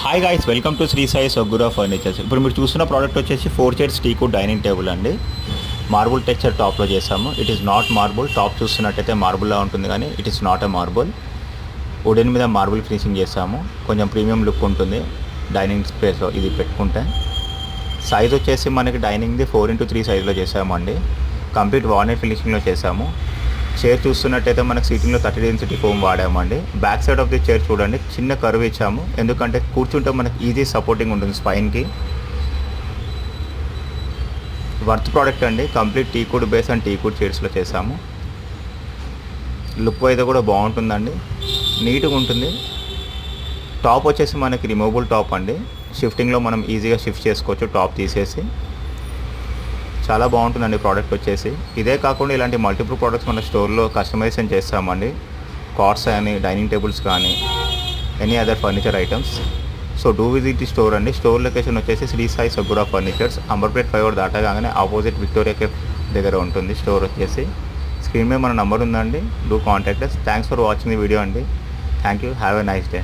Hi guys, welcome to Sri Sai Soggura furnitures. ఇప్పుడు మీరు చూస్తున్న ప్రోడక్ట్ వచ్చేసి 4 చైర్స్ టీకు డైనింగ్ టేబుల్ అండి. మార్బుల్ టెక్స్చర్ టాప్లో చేసాము. It is not marble. Top చూస్తున్నట్టయితే మార్బుల్లా ఉంటుంది, కానీ it is not a marble. Wooden మీద మార్బుల్ ఫినిషింగ్ చేసాము. కొంచెం ప్రీమియం లుక్ ఉంటుంది డైనింగ్ స్పేస్లో ఇది పెట్టుకుంటే. సైజ్ వచ్చేసి మనకి డైనింగ్ది 4x3 సైజులో చేసామండి. కంప్లీట్ వార్నిష్ ఫినిషింగ్లో చేసాము. చైర్ చూస్తున్నట్టయితే మనకు సీటింగ్లో 30 డెన్సిటీ ఫోమ్ వాడామండి. Back side of the chair చూడండి, చిన్న కర్వ్ ఇచ్చాము, ఎందుకంటే కూర్చుంటే మనకి ఈజీ సపోర్టింగ్ ఉంటుంది స్పైన్కి. వర్త్ ప్రోడక్ట్ అండి. Complete teakwood base and teakwood చైర్స్లో చేసాము. లుక్ అయితే కూడా బాగుంటుందండి, నీట్గా ఉంటుంది. టాప్ వచ్చేసి మనకి రిమూవబుల్ టాప్ అండి. షిఫ్టింగ్లో మనం ఈజీగా షిఫ్ట్ చేసుకోవచ్చు టాప్ తీసేసి. చాలా బాగుంటుందండి ప్రోడక్ట్ వచ్చేసి. ఇదే కాకుండా ఇలాంటి మల్టిపుల్ ప్రోడక్ట్స్ మన స్టోర్లో కస్టమైజేషన్ చేస్తామండి. కార్డ్స్ కానీ, డైనింగ్ టేబుల్స్ కానీ, any other furniture items. So do visit the store అండి. స్టోర్ లొకేషన్ వచ్చేసి శ్రీ సాయి సొగ్గురా ఫర్నిచర్స్, అంబర్పేట్ ఫ్లైఓవర్ దాటగానే ఆపోజిట్ విక్టోరియా కేఫ్ దగ్గర ఉంటుంది స్టోర్ వచ్చేసి. స్క్రీన్ మీద మన నంబర్ ఉందండి, do contact us. Thanks for watching the video అండి. Thank you, have a nice day.